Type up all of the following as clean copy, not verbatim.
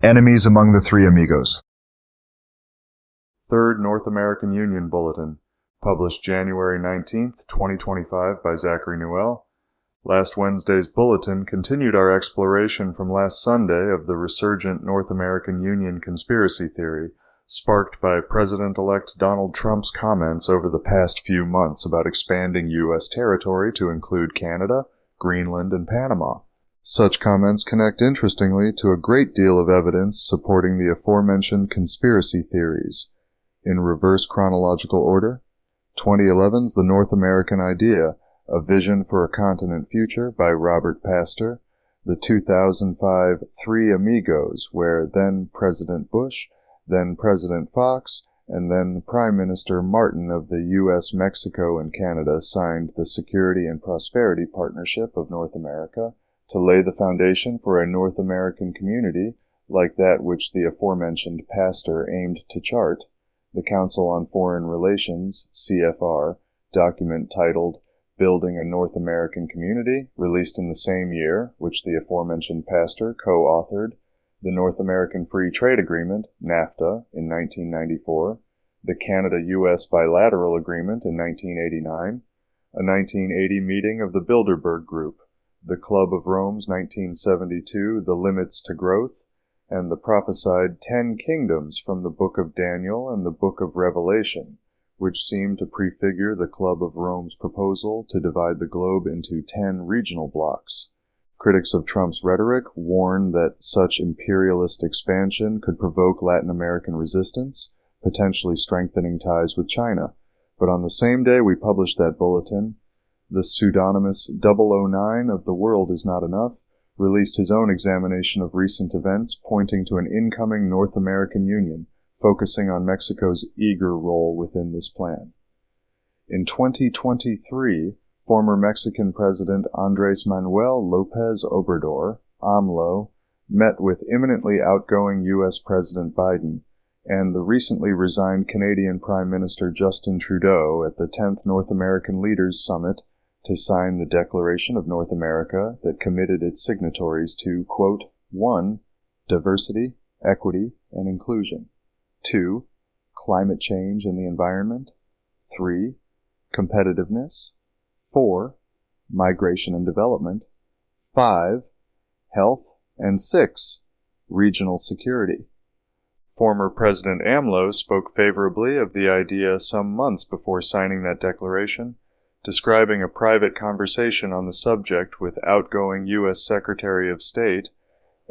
Enemies among the three Amigos. Third North American Union Bulletin, published January 19th, 2025 by Zachary Newell. Last Wednesday's bulletin continued our exploration from last Sunday of the resurgent North American Union conspiracy theory, sparked by President-elect Donald Trump's comments over the past few months about expanding U.S. territory to include Canada, Greenland, and Panama. Such comments connect interestingly to a great deal of evidence supporting the aforementioned conspiracy theories. In reverse chronological order, 2011's The North American Idea, A Vision for a Continent Future by Robert Pastor, the 2005 Three Amigos, where then President Bush, then President Fox, and then Prime Minister Martin of the U.S., Mexico, and Canada signed the Security and Prosperity Partnership of North America to lay the foundation for a North American community like that which the aforementioned Pastor aimed to chart. The Council on Foreign Relations, CFR, document titled Building a North American Community, released in the same year, which the aforementioned Pastor co-authored, the North American Free Trade Agreement, NAFTA, in 1994, the Canada-U.S. Bilateral Agreement in 1989, a 1980 meeting of the Bilderberg Group, the Club of Rome's 1972 The Limits to Growth, and the prophesied 10 kingdoms from the Book of Daniel and the Book of Revelation, which seem to prefigure the Club of Rome's proposal to divide the globe into 10 regional blocs. Critics of Trump's rhetoric warn that such imperialist expansion could provoke Latin American resistance, potentially strengthening ties with China. But on the same day we published that bulletin, the pseudonymous 009 of The World Is Not Enough released his own examination of recent events pointing to an incoming North American Union, focusing on Mexico's eager role within this plan. In 2023, former Mexican President Andrés Manuel López Obrador, AMLO, met with imminently outgoing U.S. President Biden and the recently resigned Canadian Prime Minister Justin Trudeau at the 10th North American Leaders Summit to sign the Declaration of North America that committed its signatories to, quote, 1. Diversity, equity, and inclusion. 2. Climate change and the environment. 3. Competitiveness. 4. Migration and development. 5. Health. And 6. Regional security. Former President AMLO spoke favorably of the idea some months before signing that declaration, describing a private conversation on the subject with outgoing U.S. Secretary of State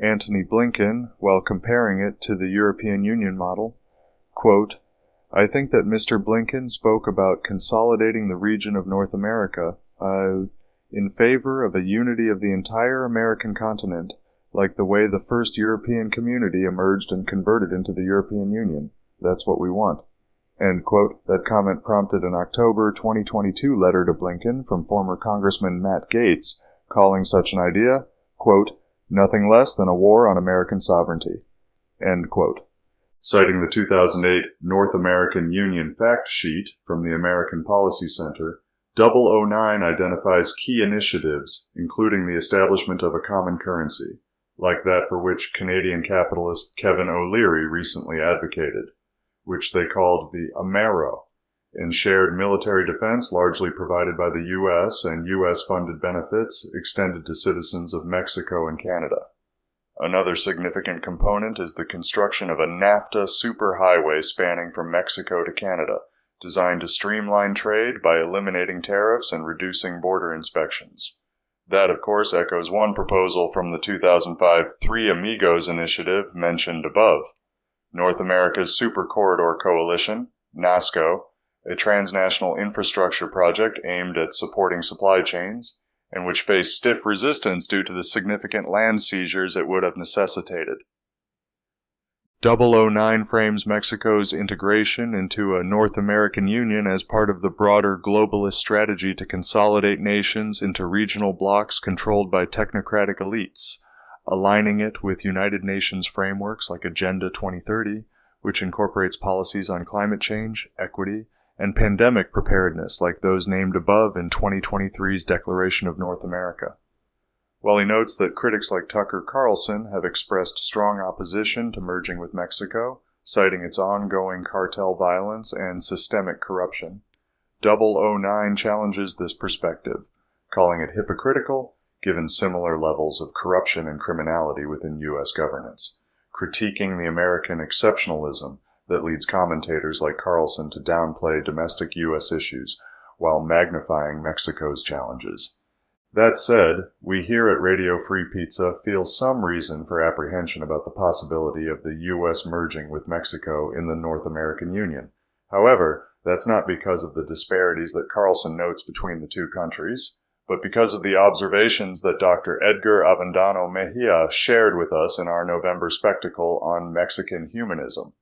Antony Blinken while comparing it to the European Union model. Quote, I think that Mr. Blinken spoke about consolidating the region of North America in favor of a unity of the entire American continent, like the way the first European community emerged and converted into the European Union. That's what we want. End quote. That comment prompted an October 2022 letter to Blinken from former Congressman Matt Gaetz, calling such an idea, quote, nothing less than a war on American sovereignty. End quote. Citing the 2008 North American Union Fact Sheet from the American Policy Center, 009 identifies key initiatives, including the establishment of a common currency, like that for which Canadian capitalist Kevin O'Leary recently advocated, which they called the Amero, and shared military defense largely provided by the U.S. and U.S.-funded benefits extended to citizens of Mexico and Canada. Another significant component is the construction of a NAFTA superhighway spanning from Mexico to Canada, designed to streamline trade by eliminating tariffs and reducing border inspections. That, of course, echoes one proposal from the 2005 Three Amigos initiative mentioned above. North America's Super Corridor Coalition, NASCO, a transnational infrastructure project aimed at supporting supply chains, and which faced stiff resistance due to the significant land seizures it would have necessitated. 009 frames Mexico's integration into a North American Union as part of the broader globalist strategy to consolidate nations into regional blocs controlled by technocratic elites, aligning it with United Nations frameworks like Agenda 2030, which incorporates policies on climate change, equity, and pandemic preparedness like those named above in 2023's Declaration of North America. While he notes that critics like Tucker Carlson have expressed strong opposition to merging with Mexico, citing its ongoing cartel violence and systemic corruption, 009 challenges this perspective, calling it hypocritical given similar levels of corruption and criminality within U.S. governance, critiquing the American exceptionalism that leads commentators like Carlson to downplay domestic U.S. issues while magnifying Mexico's challenges. That said, we here at Radio Free Pizza feel some reason for apprehension about the possibility of the U.S. merging with Mexico in the North American Union. However, that's not because of the disparities that Carlson notes between the two countries, but because of the observations that Dr. Edgar Avendano Mejia shared with us in our November spectacle on Mexican humanism.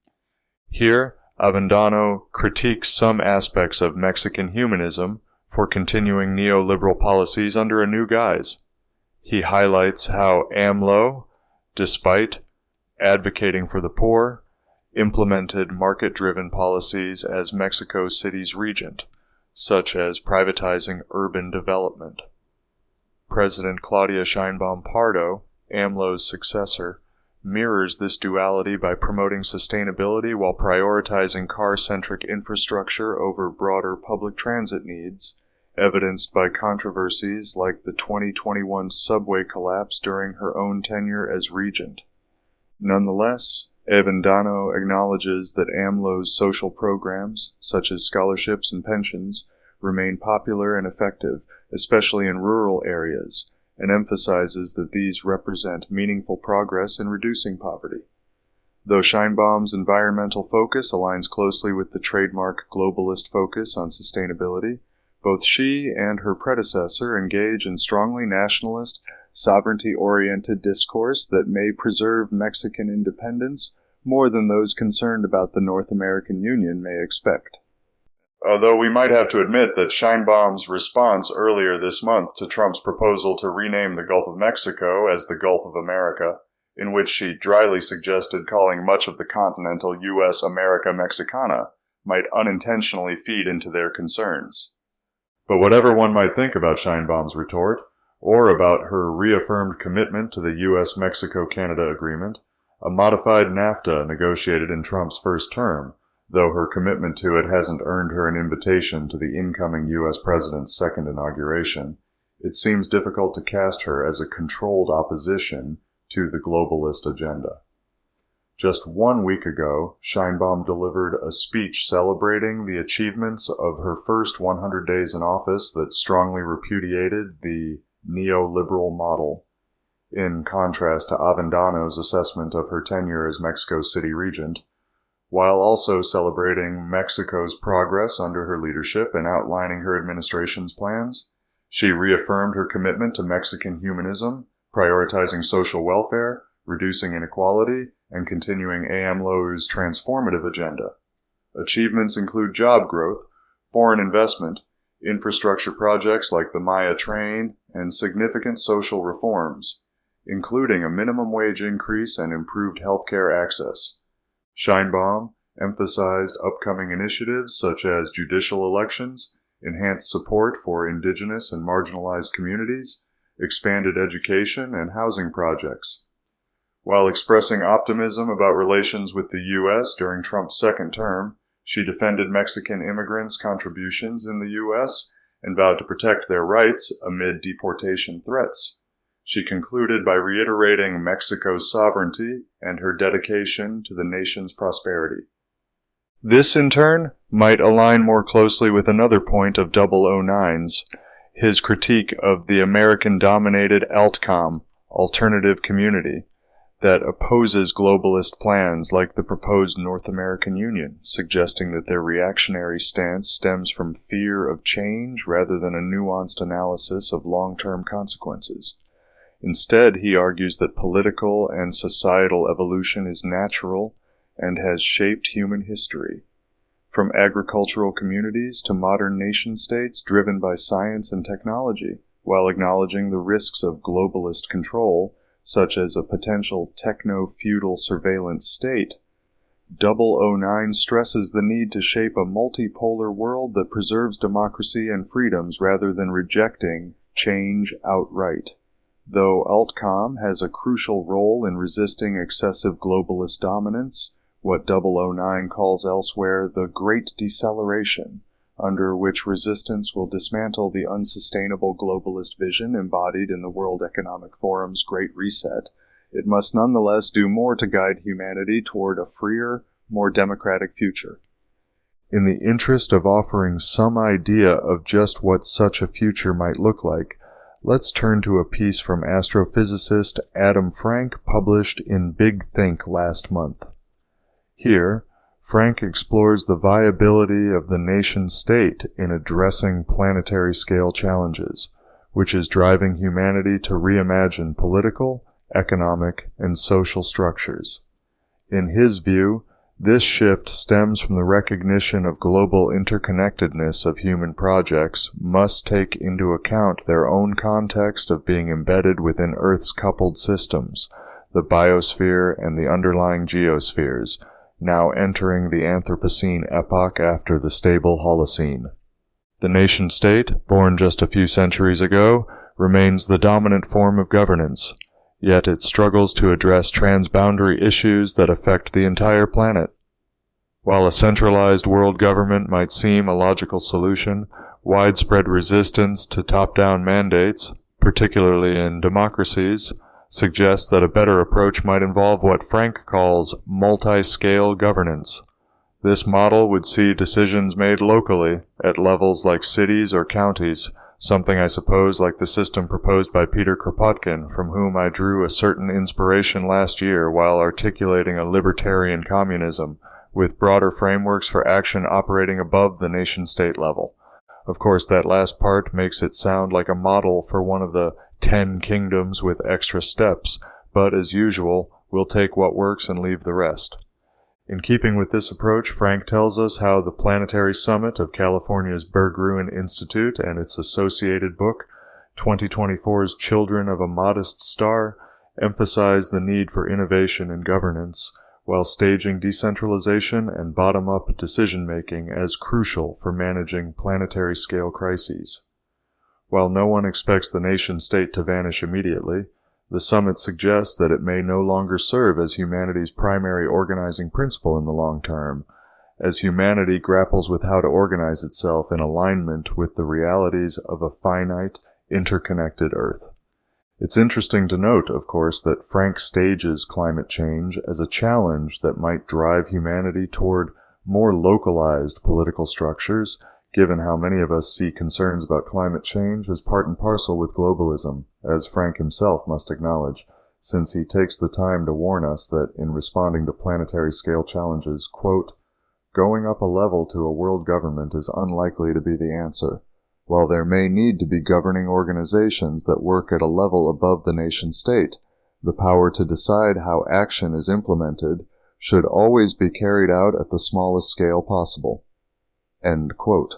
Here, Avendano critiques some aspects of Mexican humanism for continuing neoliberal policies under a new guise. He highlights how AMLO, despite advocating for the poor, implemented market-driven policies as Mexico City's regent, such as privatizing urban development. President Claudia Sheinbaum Pardo, AMLO's successor, mirrors this duality by promoting sustainability while prioritizing car-centric infrastructure over broader public transit needs, evidenced by controversies like the 2021 subway collapse during her own tenure as regent. Nonetheless, Avendano acknowledges that AMLO's social programs, such as scholarships and pensions, remain popular and effective, especially in rural areas, and emphasizes that these represent meaningful progress in reducing poverty. Though Sheinbaum's environmental focus aligns closely with the trademark globalist focus on sustainability, both she and her predecessor engage in strongly nationalist, sovereignty-oriented discourse that may preserve Mexican independence more than those concerned about the North American Union may expect. Although we might have to admit that Sheinbaum's response earlier this month to Trump's proposal to rename the Gulf of Mexico as the Gulf of America, in which she dryly suggested calling much of the continental U.S. America Mexicana, might unintentionally feed into their concerns. But whatever one might think about Sheinbaum's retort, or about her reaffirmed commitment to the U.S.-Mexico-Canada agreement, a modified NAFTA negotiated in Trump's first term, though her commitment to it hasn't earned her an invitation to the incoming U.S. president's second inauguration, it seems difficult to cast her as a controlled opposition to the globalist agenda. Just 1 week ago, Sheinbaum delivered a speech celebrating the achievements of her first 100 days in office that strongly repudiated the neoliberal model, in contrast to Avendano's assessment of her tenure as Mexico City regent, while also celebrating Mexico's progress under her leadership and outlining her administration's plans. She reaffirmed her commitment to Mexican humanism, prioritizing social welfare, reducing inequality, and continuing AMLO's transformative agenda. Achievements include job growth, foreign investment, infrastructure projects like the Maya train, and significant social reforms, including a minimum wage increase and improved healthcare access. Sheinbaum emphasized upcoming initiatives such as judicial elections, enhanced support for indigenous and marginalized communities, expanded education and housing projects. While expressing optimism about relations with the U.S. during Trump's second term, she defended Mexican immigrants' contributions in the U.S. and vowed to protect their rights amid deportation threats. She concluded by reiterating Mexico's sovereignty and her dedication to the nation's prosperity. This, in turn, might align more closely with another point of 009's, his critique of the American-dominated ALTCOM, alternative community, that opposes globalist plans like the proposed North American Union, suggesting that their reactionary stance stems from fear of change rather than a nuanced analysis of long-term consequences. Instead, he argues that political and societal evolution is natural and has shaped human history, from agricultural communities to modern nation-states driven by science and technology, while acknowledging the risks of globalist control, such as a potential techno-feudal surveillance state. 009 stresses the need to shape a multipolar world that preserves democracy and freedoms rather than rejecting change outright. Though Altcomm has a crucial role in resisting excessive globalist dominance, what 009 calls elsewhere the Great Deceleration, under which resistance will dismantle the unsustainable globalist vision embodied in the World Economic Forum's Great Reset, it must nonetheless do more to guide humanity toward a freer, more democratic future. In the interest of offering some idea of just what such a future might look like, let's turn to a piece from astrophysicist Adam Frank published in Big Think last month. Here, Frank explores the viability of the nation-state in addressing planetary-scale challenges, which is driving humanity to reimagine political, economic, and social structures. In his view, this shift stems from the recognition of global interconnectedness of human projects must take into account their own context of being embedded within Earth's coupled systems, the biosphere and the underlying geospheres, now entering the Anthropocene epoch after the stable Holocene. The nation-state, born just a few centuries ago, remains the dominant form of governance, yet it struggles to address transboundary issues that affect the entire planet. While a centralized world government might seem a logical solution, widespread resistance to top-down mandates, particularly in democracies, suggests that a better approach might involve what Frank calls multi-scale governance. This model would see decisions made locally, at levels like cities or counties, something I suppose like the system proposed by Peter Kropotkin, from whom I drew a certain inspiration last year while articulating a libertarian communism, with broader frameworks for action operating above the nation-state level. Of course, that last part makes it sound like a model for one of the 10 kingdoms with extra steps, but as usual, we'll take what works and leave the rest. In keeping with this approach, Frank tells us how the Planetary Summit of California's Berggruen Institute and its associated book, 2024's Children of a Modest Star, emphasize the need for innovation in governance, while staging decentralization and bottom-up decision-making as crucial for managing planetary-scale crises. While no one expects the nation-state to vanish immediately, the summit suggests that it may no longer serve as humanity's primary organizing principle in the long term, as humanity grapples with how to organize itself in alignment with the realities of a finite, interconnected Earth. It's interesting to note, of course, that Frank stages climate change as a challenge that might drive humanity toward more localized political structures, given how many of us see concerns about climate change as part and parcel with globalism, as Frank himself must acknowledge, since he takes the time to warn us that in responding to planetary-scale challenges, quote, "Going up a level to a world government is unlikely to be the answer. While there may need to be governing organizations that work at a level above the nation-state, the power to decide how action is implemented should always be carried out at the smallest scale possible." End quote.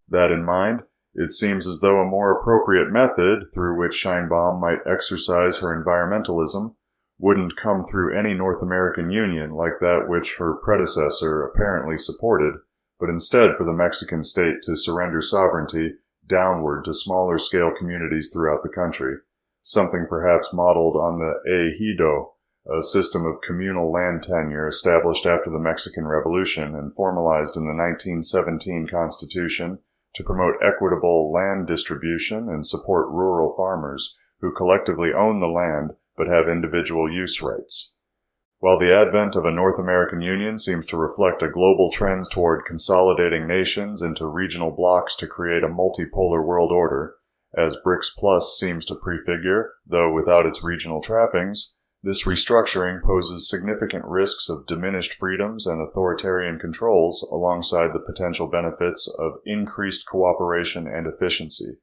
That in mind, it seems as though a more appropriate method through which Sheinbaum might exercise her environmentalism wouldn't come through any North American union like that which her predecessor apparently supported, but instead for the Mexican state to surrender sovereignty downward to smaller-scale communities throughout the country, something perhaps modeled on the ejido, a system of communal land tenure established after the Mexican Revolution and formalized in the 1917 Constitution to promote equitable land distribution and support rural farmers who collectively own the land but have individual use rights. While the advent of a North American Union seems to reflect a global trend toward consolidating nations into regional blocs to create a multipolar world order, as BRICS Plus seems to prefigure, though without its regional trappings, this restructuring poses significant risks of diminished freedoms and authoritarian controls alongside the potential benefits of increased cooperation and efficiency.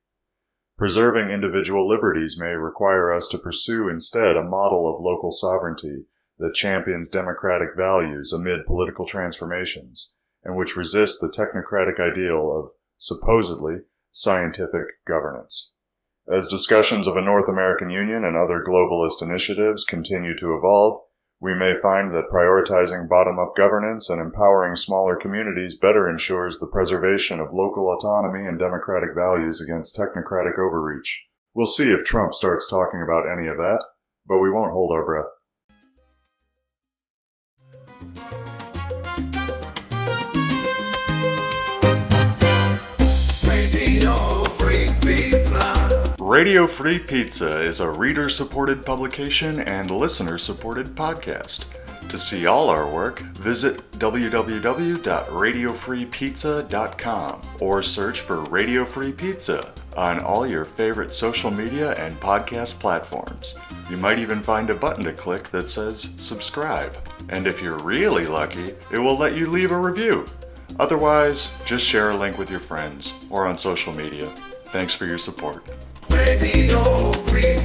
Preserving individual liberties may require us to pursue instead a model of local sovereignty that champions democratic values amid political transformations, and which resists the technocratic ideal of, supposedly, scientific governance. As discussions of a North American Union and other globalist initiatives continue to evolve, we may find that prioritizing bottom-up governance and empowering smaller communities better ensures the preservation of local autonomy and democratic values against technocratic overreach. We'll see if Trump starts talking about any of that, but we won't hold our breath. Radio Free Pizza is a reader-supported publication and listener-supported podcast. To see all our work, visit www.radiofreepizza.com or search for Radio Free Pizza on all your favorite social media and podcast platforms. You might even find a button to click that says subscribe. And if you're really lucky, it will let you leave a review. Otherwise, just share a link with your friends or on social media. Thanks for your support. Radio Free